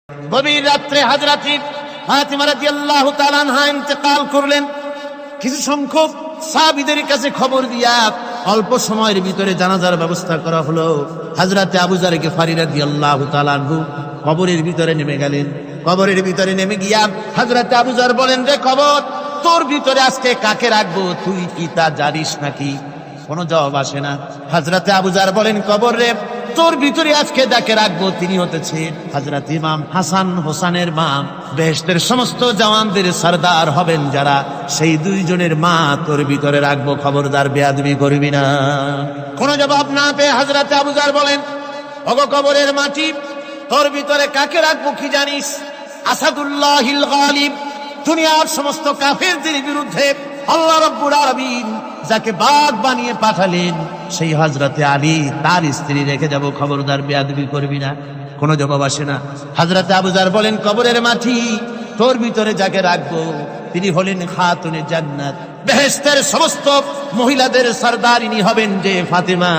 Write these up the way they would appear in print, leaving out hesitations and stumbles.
গভীর রাত্রে হযরত ফাতিমা রাদিয়াল্লাহু তাআলা আনহা ইন্তেকাল করলেন। কিছু সংখ্যক সাহাবীদের কাছে খবর দিয়া অল্প সময়ের ভিতরে জানাজার ব্যবস্থা করা হলো। হযরত আবু যর গিফারী রাদিয়াল্লাহু তাআলা আনহু কবরের ভিতরে নেমে গেলেন। কবরের ভিতরে নেমে গিয়া হযরত আবু যর বলেন, রে কবর, তোর ভিতরে আজকে কাকে রাখবো, তুই কি তা জানিস নাকি? কোনো জবাব আসে না। হযরত আবু যর বলেন, কবর রে, তোর ভিতরে আজকে যাকে রাখবো তিনি হতেছেন হযরত ইমাম হাসান হোসেনের মা। বেহেশতের সমস্ত জওয়ানদের সরদার হবেন যারা, সেই দুইজনের মা তোর ভিতরে রাখবো, খবরদার বেয়াদবি করবি না। কোনো জবাব না পেয়ে হযরত আবু যর বলেন, ওগো কবরের মাটি, তোর ভিতরে কাকে রাখবো কি জানিস? আসাদুল্লাহিল গালিব, দুনিয়ার সমস্ত কাফেরদের বিরুদ্ধে আল্লাহ রাব্বুল আলামিন যাকে বাঘ বানিয়ে পাঠালেন, সেই হযরতে আলী, তার স্ত্রী রেখে যাব, খবরদার বেয়াদবি করবি না। কোনো জবাব আসে না। হযরতে আবু যর বলেন, কবরের মাটি, তোর ভিতরে যাকে রাখবো তিনি হলেন খাতুনে জান্নাত, বেহেশতের সমস্ত মহিলাদের সরদারিনী হবেন যে ফাতেমা,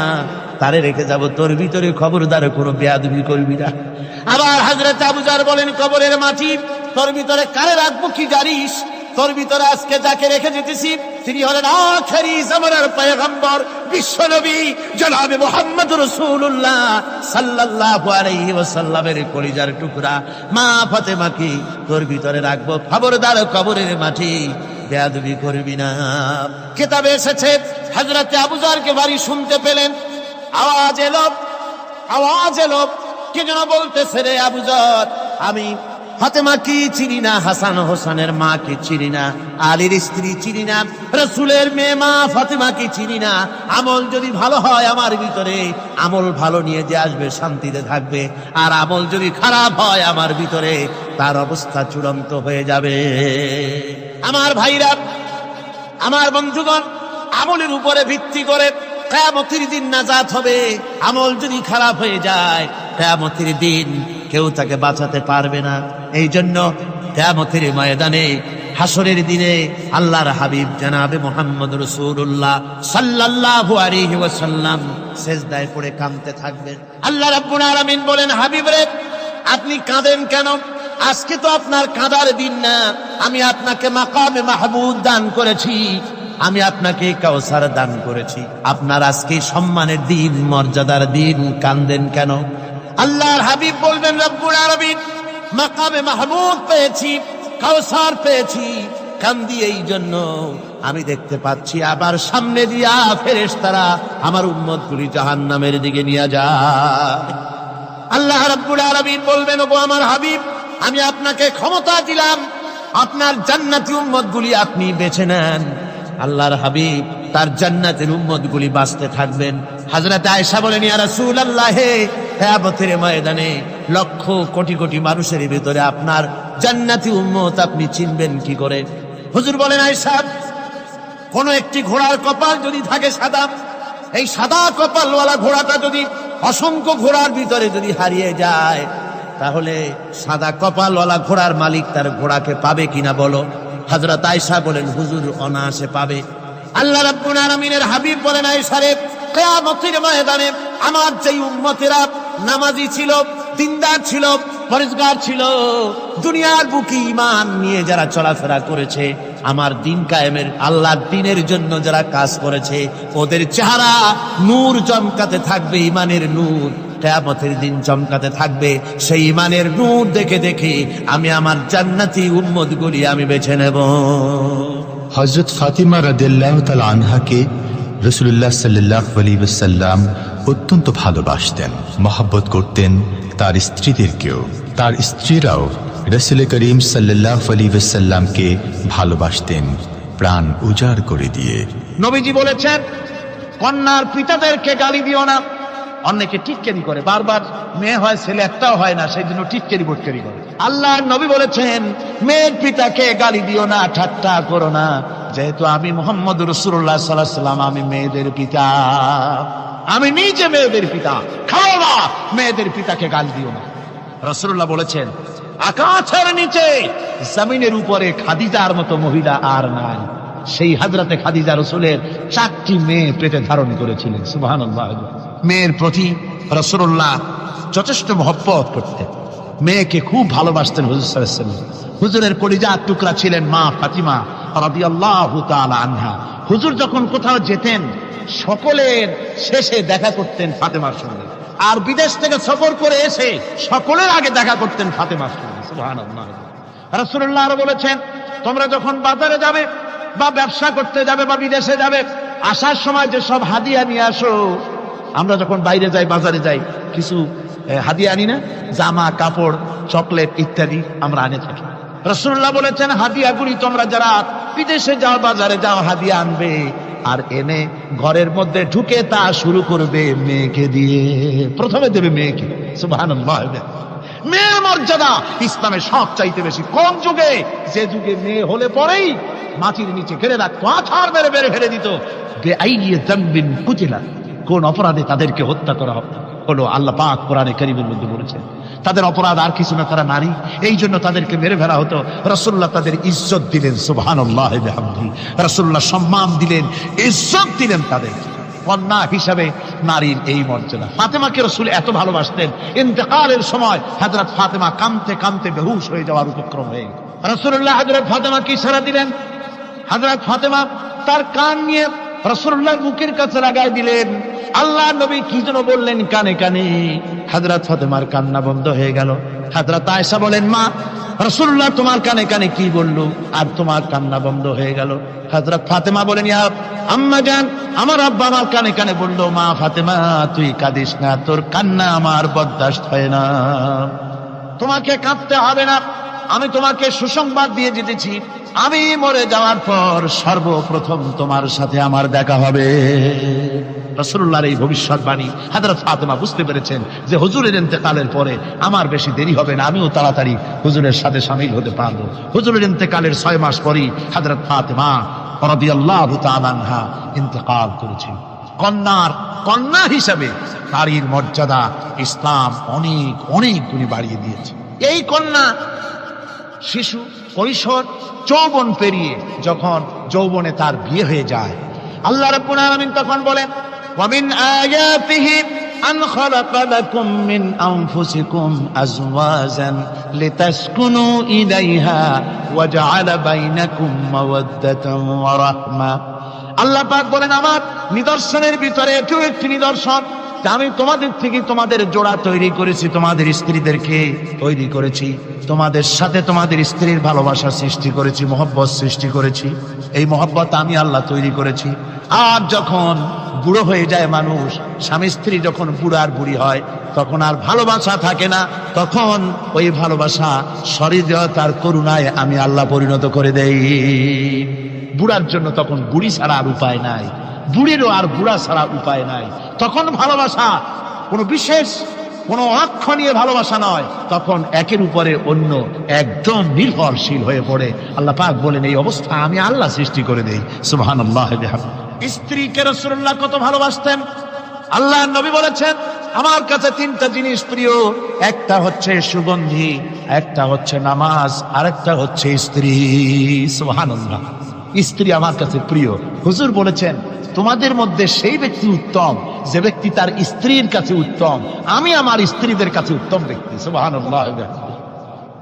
তারে রেখে যাব, তোর ভিতরে খবরদার কোনো বেয়াদবি করবি না। আবার হযরত আবু যর বলেন, কবরের মাটি, তোর ভিতরে কারে রাখবো কি জানিস? তোর ভিতরে আজকে যাকে রেখে যেতেছি তিনি হলেন আখেরি জামানার পয়গম্বর বিশ্বনবী জনাবে মুহাম্মদ রাসূলুল্লাহ সাল্লাল্লাহু আলাইহি ওয়াসাল্লামের কলিজার টুকরা মা ফাতেমাকে তোর ভিতরে রাখবো, খবরদার কবরের মাটি বেয়াদবি করবি না। কিতাবে এসেছে হযরত আবু যরকে বাড়ি শুনতে পেলেন, আওয়াজ এলো, কে যেন বলতেছে, রে আবু যর, আমি ফাতেমা কি চিনি না, হাসান হোসেনের মা কি চিনি না, আলীর স্ত্রী চিনি না, রাসূলের মেয়ে মা ফাতেমা কি চিনি না। আমল যদি ভালো হয় আমার ভিতরে, আমল ভালো নিয়ে যে আসবে শান্তিতে থাকবে, আর আমল যদি খারাপ হয় আমার ভিতরে, তার অবস্থা চূড়ান্ত হয়ে যাবে। আমার ভাইরা, আমার বন্ধুগণ, আমলের উপরে ভিত্তি করে কিয়ামতের দিন নাজাত হবে। আমল যদি খারাপ হয়ে যায়, কিয়ামতের দিন কেউ তাকে বাঁচাতে পারবে না। এই জন্য কিয়ামতের ময়দানে, হাসরের দিনে আল্লাহর হাবিব জনাবে মুহাম্মদ রাসূলুল্লাহ সাল্লাল্লাহু আলাইহি ওয়াসাল্লাম সিজদায় পড়ে কাঁদতে থাকবেন। আল্লাহ রাব্বুল আলামিন বলেন, হাবিব রে, আপনি কাঁদেন কেন? আজকে তো আপনার কাঁদার দিন না। আমি আপনাকে মাকামে মাহমুদ দান করেছি, আমি আপনাকে কাউসার দান করেছি। আপনার আজকে সম্মানের দিন, মর্যাদার দিন, কাঁদেন কেন? আল্লাহর হাবিব বলবেন, রব্বুল আলামিন, মাকামে মাহমুদ পেয়েছি, কাউসার পেয়েছি, কান্দি এই জন্য আমি দেখতে পাচ্ছি আবার সামনে দিয়া ফেরেশতারা আমার উম্মতগুলি জাহান্নামের দিকে নিয়ে যায়। আল্লাহ রাব্বুল আলামিন বলবেন, ওগো আমার হাবিব, আমি আপনাকে ক্ষমতা দিলাম, আপনার জান্নাতি উম্মতগুলি আপনি বেছে নেন। আল্লাহর হাবিব তার জান্নাতের উম্মতগুলি বাঁচতে থাকবেন। হযরত আয়েশা বলেন, ইয়া রাসূলুল্লাহ, কিয়ামতের ময়দানে লক্ষ কোটি কোটি মানুষের ভিতরে আপনার জান্নাতি উম্মত আপনি চিনবেন কি করে? হুজুর বলেন, আয়েশা, কোন একটি ঘোড়ার কপাল যদি থাকে সাদা, এই সাদা কপালওয়ালা ঘোড়াটা যদি অসংখ্য ঘোড়ার ভিতরে যদি হারিয়ে যায়, তাহলে সাদা কপালওয়ালা ঘোড়ার মালিক তার ঘোড়াকে পাবে কিনা বলো? হযরত আয়েশা বলেন, হুজুর, অনায়াসে পাবে। আল্লাহ রাব্বুল আলামিনের হাবিব বলেন, আয়েশা রে, কিয়ামতের ময়দানে আমার যেই উম্মতেরা নামাজি ছিল, দিনদার ছিল, পরেজগার ছিল, দুনিয়ার বুকে ঈমান নিয়ে যারা চলাফেরা করেছে, আমার দিন কায়েমের, আল্লাহর দ্বীনের জন্য যারা কাজ করেছে, ওদের চেহারা নূর চমকাতে থাকবে, ঈমানের নূর কিয়ামতের দিন চমকাতে থাকবে। সেই ঈমানের নূর দেখে দেখে আমি আমার জান্নাতি উম্মতগুলি আমি বেছে নেব। হযরত ফাতিমা রাদিয়াল্লাহু তাআলা আনহাকে রাসূলুল্লাহ সাল্লাল্লাহু আলাইহি ওয়াসাল্লাম অত্যন্ত ভালোবাসতেন, মহব্বত করতেন তার স্ত্রীদেরকেও। তার স্ত্রীরাও রাসূল করিম সাল্লাল্লাহু আলাইহি ওয়াসাল্লামকে ভালোবাসতেন প্রাণ উজাড় করে দিয়ে। নবীজি বলেছেন, কন্যার পিতাদেরকে গালি দিও না। অনেকে টিটকারি করে, বারবার মেয়ে হয়, ছেলে একটাও হয় না, সেই জন্য টিটকারি বটকারি করে। আল্লাহর নবী বলেছেন, মেয়ের পিতাকে গালি দিও না, ঠাট্টা করো না, যেহেতু আমি মুহাম্মদ রাসূলুল্লাহ সাল্লাল্লাহু আলাইহি ওয়াসাল্লাম, আমি মেয়েদের পিতা, আমি নিজে মেয়েদের পিতা। খাও না, মেয়েদের পিতাকে গালি দিও না। রাসূলুল্লাহ বলেছেন, আকাশের নিচে জমিনের উপরে খাদিজার মতো মহিলা আর নাই। সেই হযরতে খাদিজা রাসূলের 4টি মেয়ে পেটে ধারণ করেছিলেন। সুবহানাল্লাহ। মেয়ের প্রতি রাসূলুল্লাহ যথেষ্ট মহব্বত করতেন। মেয়েকে খুব ভালোবাসতেন হুজুর সাল্লাল্লাহু আলাইহি ওয়াসাল্লাম। হুজুরের কলিজার টুকরা ছিলেন মা ফাতিমা রাদিয়াল্লাহু তাআলা আনহা। হুজুর যখন কোথাও যেতেন সকলের শেষে দেখা করতেন ফাতেমার সঙ্গে, আর বিদেশ থেকে সফর করে এসে সকলের আগে দেখা করতেন ফাতেমার সঙ্গে। সুবহানাল্লাহ। রাসূলুল্লাহ আরো বলেছেন, তোমরা যখন বাজারে যাবে বা ব্যবসা করতে যাবে বা বিদেশে যাবে, আসার সময় যে সব হাদিয়া নিয়ে আসো। আমরা যখন বাইরে যাই, বাজারে যাই, কিছু হাদিয়া আনি না? জামা, কাপড়, চকলেট ইত্যাদি আমরা আনে থাকি। রাসূলুল্লাহ বলেছেন, হাদিয়াগুলি তোমরা যারা বিদেশে যাও, বাজারে যাও, হাদিয়া আনবে, আর এনে ঘরের মধ্যে ঢুকে তা শুরু করবে মেয়েকে দিয়ে। প্রথমে দেবে মেয়েকে। সুবহানাল্লাহ। মেয়ের মর্যাদা ইসলামে সব চাইতে বেশি। কোন যুগে? যে যুগে মেয়ে হলে পরেই মাটির নিচে ঘেরে রাখতো, আছাড় মেরে মেরে ফেলে দিত। বেআইয়ি যামবিন কুতিলা, কোন অপরাধে তাদেরকে হত্যা করা হলো। আল্লাহ পাক কোরআনে কারীমের মধ্যে বলেছেন তাদের অপরাধ আর কিছু না, তারা নারী, এই জন্য তাদেরকে মেরে ফেলা হতো। রাসূলুল্লাহ তাদের ইজ্জত দিলেন। সুবহানাল্লাহ বিহামদিহি। রাসূলুল্লাহ সম্মান দিলেন, ইজ্জত দিলেন তাদের। কন্যা হিসাবে নারীর এই মর্যাদা। ফাতেমাকে রাসূল এত ভালোবাসতেন, ইন্তেকালের সময় হযরত ফাতেমা কাঁদতে কাঁদতে বেহুশ হয়ে যাওয়ার উপক্রম হয়ে গেল। রাসূলুল্লাহ হযরত ফাতেমাকে ইশারা দিলেন। হযরত ফাতেমা তার কান নিয়ে রাসূলুল্লাহর মুখের কাছে লাগাই দিলেন। আল্লাহর নবী কি যেন বললেন কানে কানে। হযরত ফাতেমার কান্না বন্ধ হয়ে গেল। হযরত আয়েশা বলেন, মা, রাসূলুল্লাহ তোমার কানে কানে কি বলল আর তোমার কান্না বন্ধ হয়ে গেল? হযরত ফাতেমা বলেন, ইয়া আম্মা জান, আমার আব্বা আমার কানে কানে বলল, মা ফাতেমা তুই কাঁদিস না, তোর কান্না আমার বরদাস্ত হয় না, তোমাকে কাঁদতে হবে না। আমি তোমাকে সুসংবাদ দিয়ে যেতেছি, আমি মরে যাওয়ার পর সর্বপ্রথম তোমার সাথে আমার দেখা হবে। রাসূলুল্লাহর এই ভবিষ্যৎবাণী হযরত ফাতেমা বুঝতে পেরেছেন যে হুজুরের ইন্তেকালের পরে আমার বেশি দেরি হবে না, আমিও তাড়াতাড়ি হুজুরের সাথে শামিল হতে পারবো। হুজুরের ইন্তেকালের 6 মাস পরই হযরত ফাতেমা রাদিয়াল্লাহু তাআলা আনহা ইন্তেকাল করেছেন। কন্যা হিসাবে নারীর মর্যাদা ইসলাম অনেক অনেক গুণে বাড়িয়ে দিয়েছে। এই কন্যা শিশু, কৈশোর, যৌবন পেরিয়ে যখন যৌবনে তার বিয়ে হয়ে যায়, আল্লাহ রাব্বুল আলামিন তখন বলেন, ওয়া মিন আয়াতিহি আন খালাকা লাকুম মিন আনফুসিকুম আজওয়াজান লিতাসকুনু ইলাইহা ওয়া জাআলা বাইনাকুম মাওয়াদ্দাতান ওয়া রাহমা। আল্লাহ পাক বলেন, আমার নিদর্শনের ভিতরে এটিও একটি নিদর্শন, আমি তোমাদের থেকে তোমাদের জোড়া তৈরি করেছি, তোমাদের স্ত্রীদেরকে তৈরি করেছি, তোমাদের সাথে তোমাদের স্ত্রীর ভালোবাসা সৃষ্টি করেছি, মহব্বত সৃষ্টি করেছি। এই মহব্বত আমি আল্লাহ তৈরি করেছি। আর যখন বুড়ো হয়ে যায় মানুষ, স্বামী স্ত্রী যখন বুড়ার বুড়ি হয়, তখন আর ভালোবাসা থাকে না, তখন ওই ভালোবাসা সহৃদয়তার করুণায় আমি আল্লাহ পরিণত করে দেই। বুড়ার জন্য তখন বুড়ি ছাড়া আর উপায় নাই, বুড়িরও আর বুড়া ছাড়া উপায় নাই। তখন ভালোবাসা কোনো বিশেষ কোনো অক্ষণীয় ভালোবাসা নয়, তখন একের উপরে অন্য একদম নির্ভরশীল হয়ে পড়ে। আল্লাহ পাক বলেন, এই অবস্থা আমি আল্লাহ সৃষ্টি করে দেই। সুবহানাল্লাহ। স্ত্রীকে রাসূলুল্লাহ কত ভালোবাসতেন। আল্লাহ নবী বলেছেন, আমার কাছে 3টা জিনিস প্রিয়, একটা হচ্ছে সুগন্ধি, একটা হচ্ছে নামাজ, আরেকটা হচ্ছে স্ত্রী। সুবহানাল্লাহ। স্ত্রী আমার কাছে প্রিয়। হুজুর বলেছেন, তোমাদের মধ্যে সেই ব্যক্তি উত্তম যে ব্যক্তি তার স্ত্রীর কাছে উত্তম। আমি আমার স্ত্রীদের কাছে উত্তম ব্যক্তি। সুবহানাল্লাহ।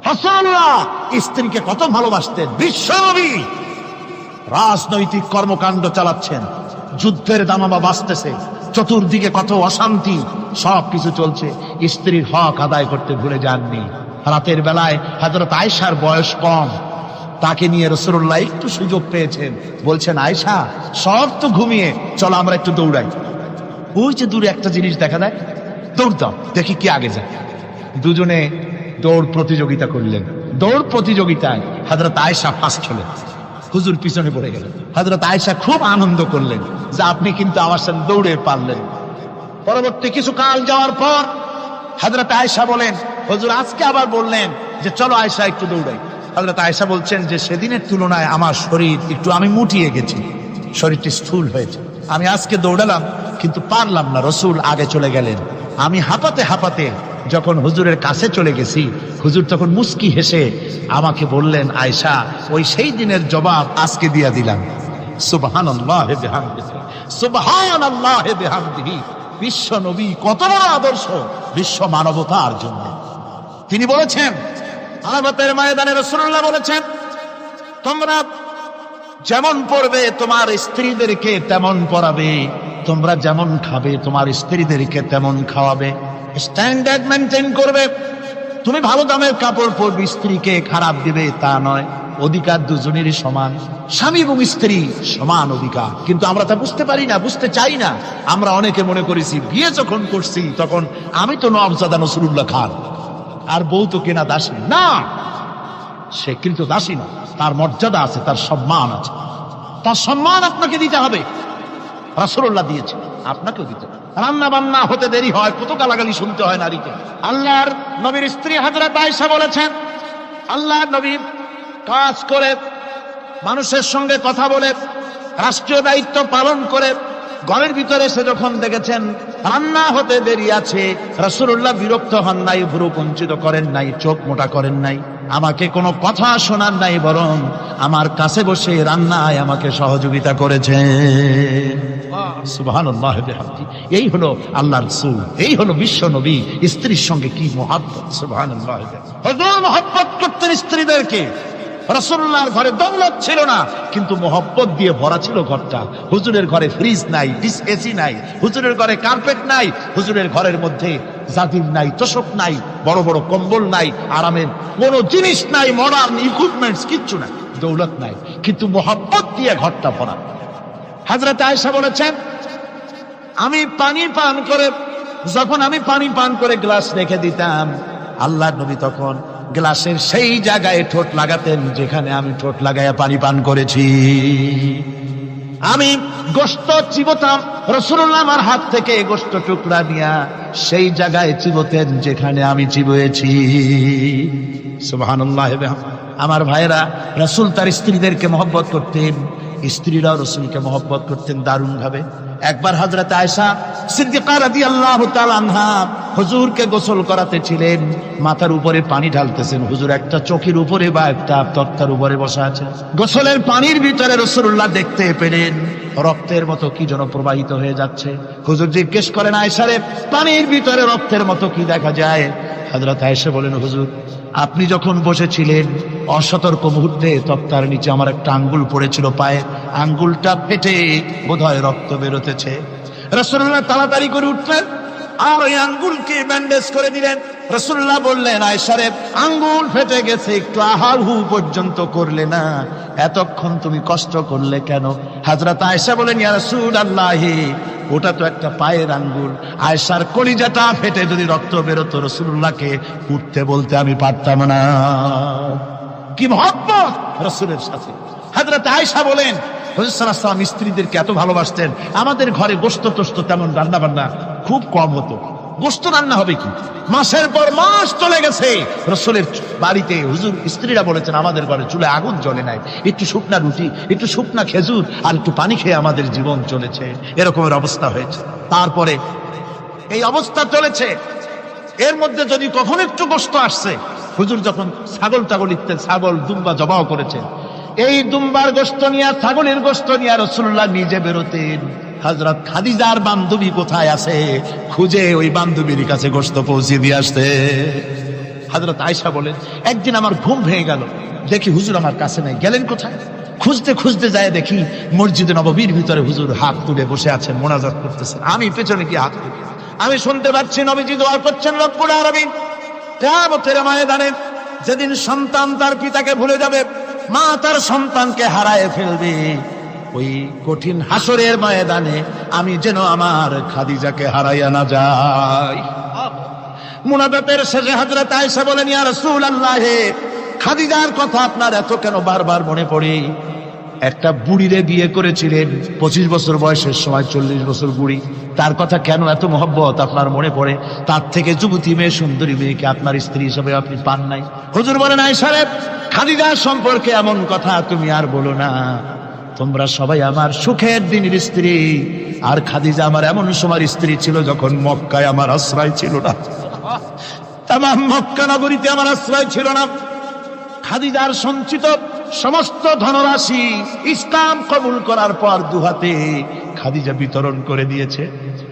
রাসূলুল্লাহ স্ত্রীকে কত ভালোবাসতেন। বিশ্বনবী রাজনৈতিক কর্মকাণ্ড চালাচ্ছেন, যুদ্ধের দামামা বাজতেছে, চতুর্দিকে কত অশান্তি, সবকিছু চলছে, স্ত্রীর হক আদায় করতে ভুলে যাননি। রাতের বেলায় হযরত আয়েশার বয়স কম, তাকে নিয়ে রাসূলুল্লাহ একটু সুযোগ পেয়েছেন, বলছেন, আয়েশা সব তো ঘুমিয়ে, চলো আমরা একটু দৌড়াই। ওই যে দূরে একটা জিনিস দেখা যায়, দৌড় দাও, দেখি কি আগে যায়। দুজনে দৌড় প্রতিযোগিতা করলেন। দৌড় প্রতিযোগিতায় হযরত আয়েশা ফার্স্ট হলেন, হুজুর পিছনে পড়ে গেলেন। হযরত আয়েশা খুব আনন্দ করলেন যে আপনি কিন্তু আমার সাথে দৌড়ে পারলেন। পরবর্তী কিছু কাল যাওয়ার পর হযরত আয়েশা বলেন, হুজুর আজকে আবার বললেন যে চলো আয়েশা একটু দৌড়াই। হযরত আয়েশা বলছেন যে সেদিনের তুলনায় আমার শরীর একটু, আমি মুটিয়ে গেছি, শরীরটি স্থূল হয়েছে, আমি আজকে দৌড়ালাম কিন্তু পারলাম না। রাসূল আগে চলে গেলেন, আমি হাঁপাতে হাঁপাতে যখন হুজুরের কাছে চলে গেছি, হুজুর তখন মুস্কি হেসে আমাকে বললেন, আয়েশা ওই সেই দিনের জবাব আজকে দিয়া দিলাম। সুবহানাল্লাহ বিহামদিহি, সুবহানাল্লাহ বিহামদিহি। বিশ্ব নবী কত বড় আদর্শ বিশ্ব মানবতার জন্য। তিনি বলেছেন, আরাফাতের ময়দানে রাসূলুল্লাহ বলেছেন, তোমরা যেমন পড়বে তোমার স্ত্রীদেরকে তেমন পড়াবে, তোমরা যেমন খাবে তোমার স্ত্রীদেরকে তেমন খাওয়াবে, স্ট্যান্ডার্ড মেনটেন করবে। তুমি ভালো দামের কাপড় পরবে, স্ত্রীকে খারাপ দিবে তা নয়। অধিকার দুজনেরই সমান, স্বামী এবং স্ত্রী সমান অধিকার। কিন্তু আমরা তা বুঝতে পারি না, বুঝতে চাই না। আমরা অনেকে মনে করেছি বিয়ে যখন করছি তখন আমি তো নওয়াবজাদা নসরুল্লাহ খান, আর বউ তো কেনা দাসী না। সে কিন্তু দাসী না, তার মর্যাদা আছে, তার সম্মান আছে। তার সম্মান আপনাকে দিতে হবে। রাসূলুল্লাহ দিয়েছে, আপনাকেও দিতে হবে। রান্না বান্না হতে দেরি হয়, কত গালাগালি শুনতে হয় নারীকে। আল্লাহর নবীর স্ত্রী হযরত আয়েশা বলেছেন, আল্লাহর নবী কাজ করে, মানুষের সঙ্গে কথা বলে, রাষ্ট্রীয় দায়িত্ব পালন করে ঘরের ভিতরে এসে যখন দেখেছেন রান্না হতে দেরি আছে, রাসূলুল্লাহ বিরক্ত হন নাই, ভ্রু কুঞ্চিত করেন নাই, চোখ মোটা করেন নাই, আমাকে কোনো কথা শোনার নাই, বরং আমার কাছে বসে রান্নায় আমাকে সহযোগিতা করেছেন। সুবহানাল্লাহ বিহামদি। এই হলো আল্লাহর রাসূল, এই হলো বিশ্ব নবী। স্ত্রীর সঙ্গে কি মহব্বত! সুবহানাল্লাহ। হুজুর মহব্বত করতেন স্ত্রীদেরকে। রাসূলুল্লাহর ঘরে দৌলত ছিল না, কিন্তু মহব্বত দিয়ে ভরা ছিল ঘরটা। হুজুরের ঘরে ফ্রিজ নাই, ডিস এসি নাই, হুজুরের ঘরে কার্পেট নাই, হুজুরের ঘরের মধ্যে জাজির নাই, তোশক নাই, বড় বড় কম্বল নাই, আরামের কোনো জিনিস নাই, মডার্ন ইকুইপমেন্টস কিচ্ছু নাই, দৌলত নাই, কিন্তু মহব্বত দিয়ে ঘরটা ভরা। হযরত আয়েশা বলেছেন, আমি পানি পান করে গ্লাস রেখে দিতাম, আল্লাহর নবী তখন গ্লাসের সেই জায়গায় ঠোঁট লাগাতেন যেখানে আমি ঠোঁট লাগাইয়া পানি পান করেছি। আমি গোশত চিবোতাম, রাসূলুল্লাহ আমার হাত থেকে গোশত টুকরা নিয়া সেই জায়গায় চিবোতেন যেখানে আমি চিবুয়েছি। সুবহানাল্লাহ। আমার ভাইরা, রাসূল তার স্ত্রীদেরকে মহব্বত করতেন, স্ত্রীরাও রাসূলকে মহব্বত করতেন দারুণ ভাবে। একবার হযরত আয়েশা সিদ্দিকা রাদিয়াল্লাহু তাআলা আনহা হুজুরকে গোসল করাতে ছিলেন, মাথার উপরে পানি ঢালতেছেন, হুজুর একটা চকির উপরে বা একটা তক্তার উপরে বসা আছেন। গোসলের পানির ভিতরে রাসূলুল্লাহ দেখতে পেলেন রক্তের মতো কি যেন প্রবাহিত হয়ে যাচ্ছে। হুজুর জিজ্ঞেস করেন, আয়েশা রে, পানির ভিতরে রক্তের মতো কি দেখা যায়? হযরত আয়েশা বলেন, হুজুর আপনি যখন বসেছিলেন অসতর্ক মুহূর্তে তক্তার নিচে আমার একটা আঙ্গুল পড়েছিল, পায়ে আঙ্গুলটা ফেটে বোধহয় রক্ত বেরোতেছে। রাসূলুল্লাহ তাড়াতাড়ি করে উঠলেন আর ওই আঙ্গুলকে ব্যান্ডেজ করে দিলেন। রাসূলুল্লাহ বললেন, আয়েশা রে, আঙ্গুল ফেটে গেছে, একটু আহাহু পর্যন্ত করলে না, এতক্ষণ তুমি কষ্ট করলে কেন? হযরত আয়েশা বলেন, ইয়া রাসূলুল্লাহ, ওটা তো একটা পায়ের আঙ্গুল। আয়েশার কলিজাটা ফেটে যদি রক্ত বেরোতো, রাসূলুল্লাহকে উঠতে বলতে আমি পারতাম না। কি মহব্বত রাসূলের সাথে! হযরত আয়েশা বলেন, হুজুর সাল্লাল্লাহু আলাইহি ওয়াসাল্লাম স্ত্রীদেরকে এত ভালোবাসতেন, আমাদের ঘরে গোশত টোস্ত তেমন রান্না বান্না খুব কম হতো। গোশত রান্না হবে কি, মাসের পর মাস চলে গেছে রাসূলের বাড়িতে, হুজুর স্ত্রীরা বলেছেন আমাদের ঘরে চুলে আগুন জ্বলে নাই, একটু শুকনা রুটি, একটু শুকনা খেজুর আর একটু পানি খেয়ে আমাদের জীবন চলেছে। এরকমের অবস্থা হয়েছে। তারপরে এই অবস্থা চলেছে, এর মধ্যে যদি কখনো একটু গোশত আসছে, হুজুর যখন ছাগল ইত্যাদি ছাগল দুম্বা জবাও করেছেন, এই দুম্বার গোশত নিয়ে, ছাগলের গোশত নিয়ে রাসূলুল্লাহ নিজে বেরোতেন। হযরত খাদিজার বান্ধবী কোথায় আছে খুঁজে ওই বান্ধবীর কাছে গোশত পৌঁছে দিয়ে আসতে। হযরত আয়েশা বলেন, একদিন আমার ঘুম ভেঙে গেল, দেখি হুজুর আমার কাছে নাই। গেলেন কোথায়? খুঁজতে খুঁজতে যায় দেখি মসজিদে নববীর ভিতরে হুজুর হাত তুলে বসে আছেন, মোনাজাত করতেছেন। আমি পেছনে কি হাত তুলি, আমি শুনতে পাচ্ছি নবীজি দোয়া করছেন রব্বুল আলামিন। কিয়ামতের ময়দানে যেদিন সন্তান তার পিতাকে ভুলে যাবে, মা তার সন্তানকে হারায় ফেলবে, ওই কঠিন হাসরের ময়দানে আমি যেন আমার খাদিজাকে হারাইয়া না যাই। মুনাজাতের শেষে হযরত আয়েশা বলেন, ইয়া রাসূলুল্লাহ, খাদিজার কথা আপনার এত কেন বারবার মনে পড়ে? একটা বুড়িরে বিয়ে করেছিলেন 25 বছর বয়সের সময়, 40 বছর বুড়ি, তার কথা কেন এত মহব্বত আপনার মনে পড়ে? তার থেকে যুবতী মেয়ে, সুন্দরী মেয়েকে আপনার স্ত্রী হিসেবে আপনি পান নাই। হুজুর বলেন, আয়েশা রে, খাদিজার সম্পর্কে এমন কথা তুমি আর বলো না। তোমরা সবাই আমার সুখের দিনের স্ত্রী, আর খাদিজা আমার এমন সময় স্ত্রী ছিল যখন মক্কায় আমার আশ্রয় ছিল না, তামাম মক্কা নগরীতে আমার আশ্রয় ছিল না। খাদিজার সঞ্চিত সমস্ত ধনরাশি ইসলাম কবুল করার পর দুহাতে খাদিজা বিতরণ করে দিয়েছে।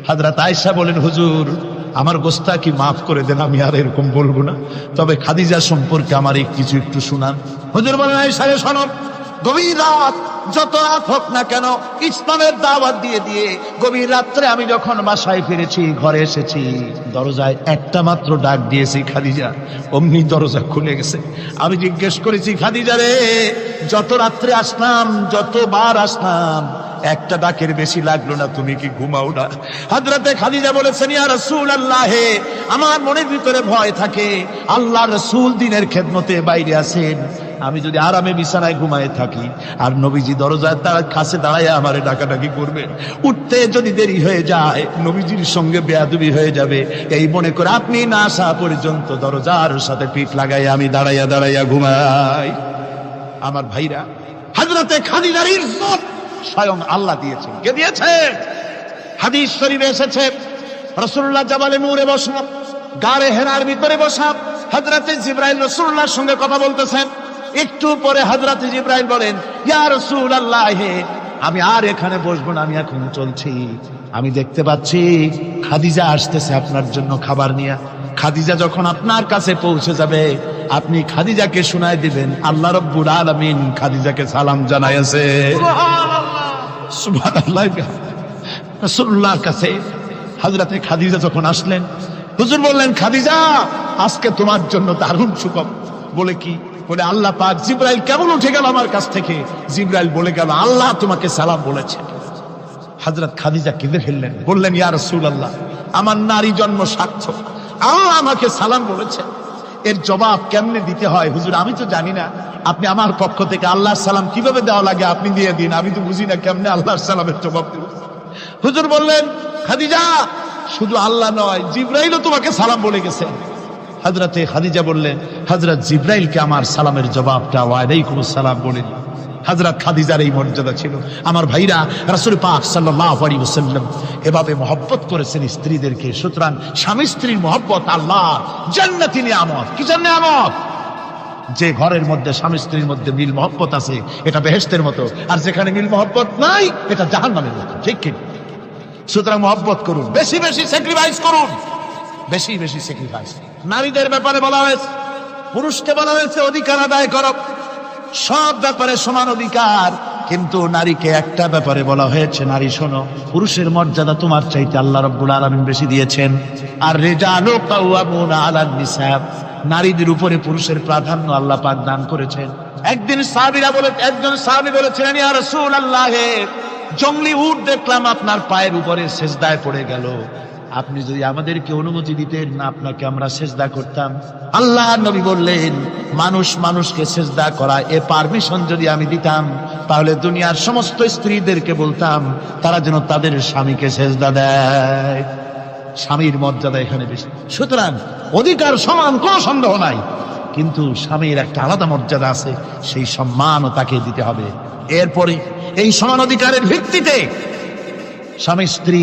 হযরত আয়েশা বলেন, হুজুর আমার গোস্তাকি মাফ করে দেন, আমি আর এরকম বলবো না। তবে খাদিজা সম্পর্কে আমার এই কিছু একটু শুনান। হুজুর বলেন, এই সারে শোনো, গভীর রাত, যত রাত হোক না কেন, ইসলামের দাওয়াত দিয়ে দিয়ে গভীর রাত্রে আমি যখন বাসায় ফিরেছি, ঘরে এসেছি, দরজায় একটা মাত্র ডাক দিয়েছি, খাদিজা। অমনি দরজা খুলে গেছে। আমি জিজ্ঞেস করেছি, খাদিজা রে, যত রাত্রে আসলাম, যতবার আসলাম, একটা ডাকের বেশি লাগলো না, তুমি কি ঘুমাও না? হযরতে খাদিজা বলেছেন, ইয়া রাসূলুল্লাহ, আমার মনের ভিতরে ভয় থাকে, আল্লাহর রাসূল দ্বীনের খেদমতে বাইরে আছেন, আমি যদি আরামে বিছানায় ঘুমায় থাকি আর নবীজি দরজায় তার কাছে দাঁড়ায় আমারে ডাকাডাকি করবেন, উঠতে যদি দেরি হয়ে যায় নবীজির সঙ্গে বেয়াদবি হয়ে যাবে, এই মনে করে আপনি না আসা পর্যন্ত দরজার সাথে পিঠ লাগাই আমি দাঁড়াইয়া দাঁড়াইয়া ঘুমাই। আমার ভাইরা, হযরতে খাদিজার ইজ্জত স্বয়ং আল্লাহ দিয়েছেন। কে দিয়েছে? হাদিস শরীফে এসেছে, রাসূলুল্লাহ জাবালে নূরে বসা, গারে হেরার ভিতরে বসা, হযরতে জিবরাইল রাসূলুল্লাহর সঙ্গে কথা বলতেছেন। একটু পরে হযরতে জিবরাইল বলেন, ইয়া রাসূলুল্লাহ, আমি আর এখানে বসবো না, আমি এখন চলছি। আমি দেখতে পাচ্ছি খাদিজা আসতেছে আপনার জন্য খাবার নিয়ে। খাদিজা যখন আপনার কাছে পৌঁছে যাবে, আপনি খাদিজাকে শুনায় দিবেন, আল্লাহ রাব্বুল আলামিন খাদিজাকে সালাম জানাইছে। সুবহানাল্লাহ। রাসূলুল্লাহর কাছে হযরতে খাদিজা যখন আসলেন, হুজুর বললেন, খাদিজা, আজকে তোমার জন্য দারুণ সুখবর। বলে কি? বলে, আল্লাহ পাক, জিবরাইল কেমন উঠে গেল আমার কাছ থেকে, জিবরাইল বলে গেল, আল্লাহ তোমাকে সালাম বলেছে। হযরত খাদিজা কেঁদে ফেললেন, বললেন, ইয়া রাসূলুল্লাহ, আমার নারী জন্ম সার্থক, আল্লাহ আমাকে সালাম বলেছে, এর জবাব কেমনে দিতে হয় হুজুর আমি তো জানি না, আপনি আমার পক্ষ থেকে আল্লাহর সালাম কিভাবে দেওয়া লাগে আপনি দিয়ে দিন, আমি তো বুঝি না কেমনে আল্লাহর সালামের জবাব দেব। হুজুর বললেন, খাদিজা, শুধু আল্লাহ নয়, জিবরাইলও তোমাকে সালাম বলে গেছে। হযরতে খাদিজা বললেন, হযরত জিবরাইলকে আমার সালামের জবাবটা ওয়ালাইকুমুস সালাম বলেন। হযরত খাদিজার এই মর্যাদা ছিল। আমার ভাইরা, রাসূল পাক সাল্লাল্লাহু আলাইহি ওয়াসাল্লাম এভাবে মহব্বত করেছেন স্ত্রীদেরকে। সুতরাং স্বামী স্ত্রীর মহব্বত আল্লাহর জান্নাতি নিয়ামত। কি নিয়ামত? যে ঘরের মধ্যে স্বামী স্ত্রীর মধ্যে মিল মহব্বত আছে, এটা বেহেশতের মতো, আর যেখানে মিল মহব্বত নাই, এটা জাহান্নামের মতো। ঠিক কি? সুতরাং মহব্বত করুন, বেশি বেশি স্যাক্রিফাইস করুন, বেশি বেশি স্যাক্রিফাইস। নারীদের ব্যাপারে বলা হয়েছে, পুরুষকে বলা হয়েছে অধিকার আদায় করো, সব ব্যাপারে সমান অধিকার, কিন্তু নারীকে একটা ব্যাপারে বলা হয়েছে, নারী শোনো, পুরুষের মর্যাদা তোমার চাইতে আল্লাহ রাব্বুল আলামিন বেশি দিয়েছেন। আর রিজালু কাওয়ামুনা আলান নিসা, নারীদের উপরে পুরুষের প্রাধান্য আল্লাহ পাক দান করেছেন। একদিন একজন সাহাবী বলেছিলেন, ইয়া রাসূলুল্লাহ, জংলি উট দেখলাম আপনার পায়ের উপরে সেজদায় পড়ে গেল, আপনি যদি আমাদেরকে অনুমতি দিতেন না, আপনাকে আমরা সেজদা করতাম। আল্লাহর নবী বললেন, মানুষ মানুষকে সেজদা করা, এ পারমিশন যদি আমি দিতাম, তাহলে দুনিয়ার সমস্ত স্ত্রীদেরকে বলতাম তারা যেন তাদের স্বামীকে সেজদা দেয়। স্বামীর মর্যাদা এখানে বেশি। সুতরাং অধিকার সমান, কোনো সন্দেহ নাই, কিন্তু স্বামীর একটা আলাদা মর্যাদা আছে, সেই সম্মানও তাকে দিতে হবে। এরপরে এই সমান অধিকারের ভিত্তিতে স্বামী স্ত্রী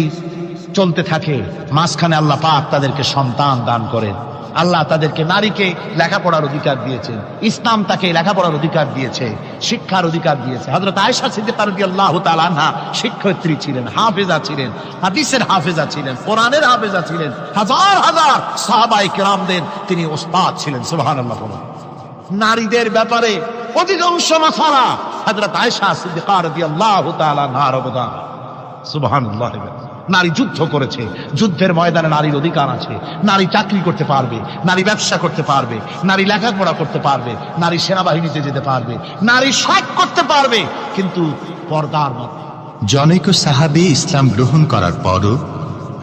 চলতে থাকে, মাঝখানে আল্লাহ পাক তাদেরকে সন্তান দান করেন। আল্লাহ তাদেরকে, নারীকে লেখাপড়ার অধিকার দিয়েছেন, ইসলাম তাকে লেখাপড়ার অধিকার দিয়েছে, শিক্ষার অধিকার দিয়েছে। হযরত আয়েশা সিদ্দিকা রাদিয়াল্লাহু তাআলা আনহা শিক্ষয়িত্রী ছিলেন, হাফেজা ছিলেন, হাদিসের হাফেজা ছিলেন, কোরআনের হাফেজা ছিলেন, হাজার হাজার সাহাবায়ে কেরামদের তিনি ওস্তাদ ছিলেন। সুবহানাল্লাহ। নারীদের ব্যাপারে অধিকাংশ মাসালা হযরত আয়েশা সিদ্দিকা রাদিয়াল্লাহু তাআলা আনহার অবদান। সুবহানাল্লাহ। নারী যুদ্ধ করেছে, যুদ্ধের ময়দানে নারীর অধিকার আছে। নারী চাকরি করতে পারবে, নারী ব্যবসা করতে পারবে, নারী লেখাপড়া করতে পারবে, নারী সেনাবাহিনীতে যেতে পারবে, নারী সব করতে পারবে, কিন্তু পর্দার মধ্যে। জনৈক সাহাবী ইসলাম গ্রহণ করার পরও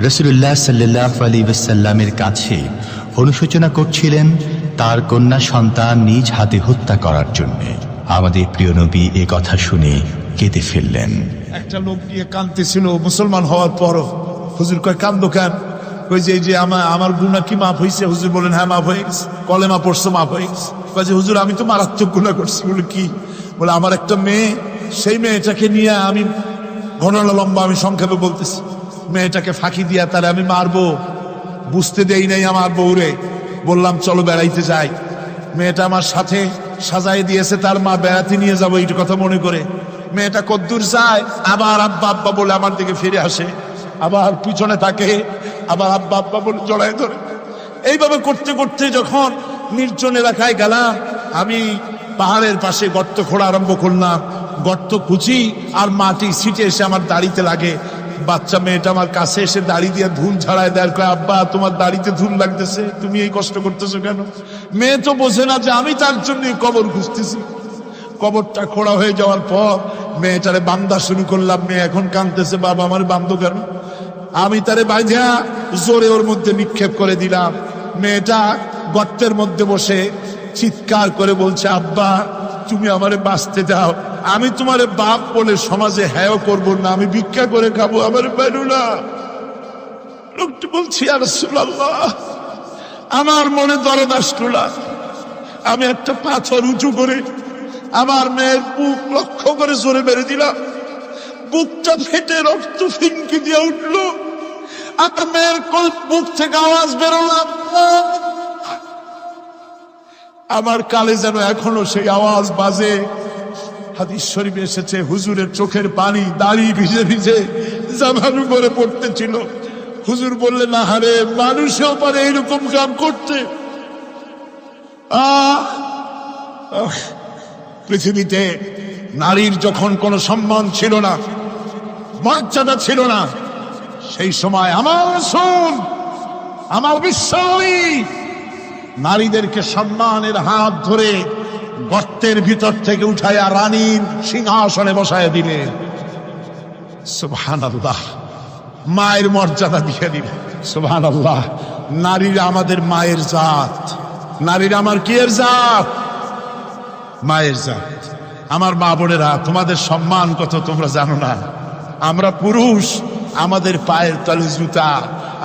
রাসূলুল্লাহ সাল্লাল্লাহু আলাইহি ওয়াসাল্লামের কাছে অনুশোচনা করছিলেন তার কন্যা সন্তান নিজ হাতে হত্যা করার জন্য। আমাদের প্রিয় নবী এ কথা শুনে কেঁদে ফেললেন। একটা লোক নিয়ে কাঁদতেছিল মুসলমান হওয়ার পরও। হুজুর কয়, কান্দো কেন? কই যে এই যে আমার গুনাহ কি মাফ হয়েছে? হুজুর বলেন, হ্যাঁ মাফ হয়ে গেছে। কলেমা পড়ছো, মাফ হয়ে গেছে। কয় যে হুজুর আমি তো মারাত্মক গুনাহ করছি। বলে কি? বলে আমার একটা মেয়ে, সেই মেয়েটাকে নিয়ে আমি, ঘটনা লম্বা, আমি সংক্ষেপে বলতেছি, মেয়েটাকে ফাঁকি দিয়া তারে আমি মারবো, বুঝতে দেই নাই আমার বউরে। বললাম চলো বেড়াইতে যাই, মেয়েটা আমার সাথে সাজাই দিয়েছে, তার মা বেড়াতে নিয়ে যাবো এই কথা মনে করে। মেয়েটা কদ্দূর যায়, আবার আব্বা আব্বা বলে আমার দিকে ফিরে আসে। আবার পিছনে থাকে, আবার আব্বা আব্বা বলে জড়ায় ধরে। এইভাবে করতে করতে যখন নির্জন এলাকায় গেলাম, আমি পাহাড়ের পাশে গর্ত খোঁড়া আরম্ভ করলাম। গর্ত খুঁজি আর মাটি ছিটে এসে আমার দাড়িতে লাগে। বাচ্চা মেয়েটা আমার কাছে এসে দাড়ি দিয়ে ধুল ঝাড়ায় দেয়, কয় আব্বা তোমার দাড়িতে ধুল লাগতেছে, তুমি এই কষ্ট করতেছো কেন? মেয়ে তো বোঝে না যে আমি তার জন্য কবর খুঁজতেছি। কবরটা খোঁড়া হয়ে যাওয়ার পর মেয়েটারে বান্ধা শুরু করলাম। মেয়ে এখন কাঁদতেছে, বাবা আমার বান্ধ কেন? আমি তারে বাঁধা জোরে ওর মধ্যে নিক্ষেপ করে দিলাম। মেয়েটা গর্তের মধ্যে বসে চিৎকার করে বলছে, আব্বা তুমি আমারে বাঁচতে দাও, আমি তোমারে বাপ বলে সমাজে হ্যাঁ করবো না, আমি ভিক্ষা করে খাবো, আমার বাইরু না। লোকটি বলছি, ইয়া রাসূলুল্লাহ, আমার মনে দরদ আসলো না। আমি একটা পাথর উঁচু করে আমার মেয়ের বুক লক্ষ্য করে জোরে মেরে দিলাম। বুকটা ফেটে রক্ত ফিনকি দিয়ে উঠলো। আমার মেয়ের বুক থেকে আওয়াজ বেরোলাম। আমার কালে যেন এখনো সেই আওয়াজ বাজে। হাদিস শরীফে এসেছে, হুজুরের চোখের পানি দাড়ি ভিজে ভিজে জামার উপরে পড়তেছিল। হুজুর বললেন, আহারে, মানুষেও পারে এরকম কাম করতে। পৃথিবীতে নারীর যখন কোনো সম্মান ছিল না, মর্যাদা ছিল না, সেই সময় আমার রাসূল, আমার বিশ্বনবী নারীদেরকে সম্মানের হাত ধরে গর্তের ভিতর থেকে উঠাইয়া রানীর সিংহাসনে বসায় দিলেন। সুবহানাল্লাহ, মায়ের মর্যাদা দিয়ে দিলেন। সুবহানাল্লাহ, নারীরা আমাদের মায়ের জাত। নারীরা আমার কি এর জাত? মায়ের জাত। আমার মা বোনেরা, তোমাদের সম্মান কত তোমরা জানো না। আমরা পুরুষ, আমাদের পায়ের তলে জুতা,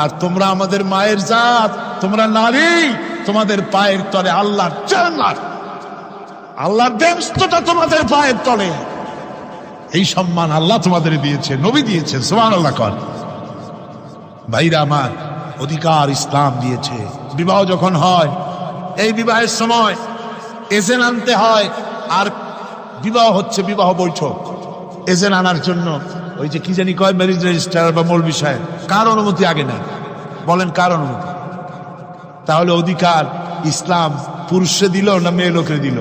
আর তোমরা আমাদের মায়ের জাত। তোমরা নারী, তোমাদের পায়ের তলে আল্লাহর জান্নাত, আল্লাহর বেহেশতটা তোমাদের পায়ের তলে। এই সম্মান আল্লাহ তোমাদের দিয়েছে, নবী দিয়েছে। সুবহানাল্লাহ কর। ভাইরা আমার, অধিকার ইসলাম দিয়েছে। বিবাহ যখন হয়, এই বিবাহের সময় এজেন আনতে হয়। আর বিবাহ হচ্ছে বিবাহ বৈঠক। এজেন আনার জন্য ওই যে কি জানি কয়, ম্যারেজ রেজিস্ট্রার বা মৌলবি সাহেব, কার অনুমতি আগে নেয়? বলেন কার অনুমতি? তাহলে অধিকার ইসলাম পুরুষে দিল না মেয়ে লোকের দিল?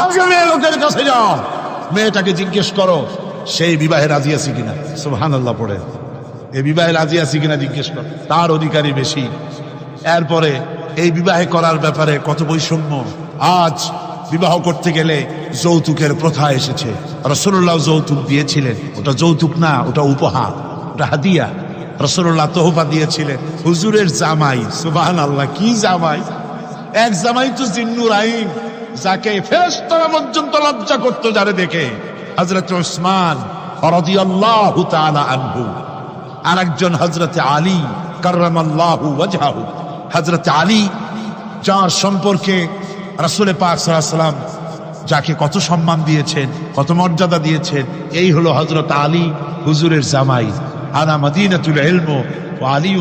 আগে মেয়ে লোকের কাছে যাও, মেয়েটাকে জিজ্ঞেস করো সেই বিবাহে রাজি আছে কিনা। সুবহানাল্লাহ পড়ে, এই বিবাহে রাজি আছে কিনা জিজ্ঞেস করো, তার অধিকারই বেশি। এরপরে এই বিবাহে করার ব্যাপারে কত বৈষম্য। আজ বিবাহ করতে গেলে যৌতুকের প্রথা এসেছে। রাসূলুল্লাহ যৌতুক দিয়েছিলেন, ওটা যৌতুক না, ওটা উপহার, ওটা হাদিয়া। রাসূলুল্লাহ তোহফা দিয়েছিলেন হুজুরের জামাই। সুবহানাল্লাহ, কি জামাই! এক জামাই তো জিন্নুর আইন, যাকে ফেরেশতারা পর্যন্ত লজ্জা করতো যারে দেখে, হযরত উসমান রাদিয়াল্লাহু তাআলা আনহু। আর একজন হযরত আলী কাররামাল্লাহু ওয়াজহাহু। হযরত আলী, যার সম্পর্কে রাসূল পাক সাল্লাল্লাহু আলাইহি ওয়াসাল্লাম যাকে কত সম্মান দিয়েছেন, কত মর্যাদা দিয়েছেন, এই হলো হযরত আলী হুজুরের জামাই। আনা মদিনাতুল ইলম ওয়া আলী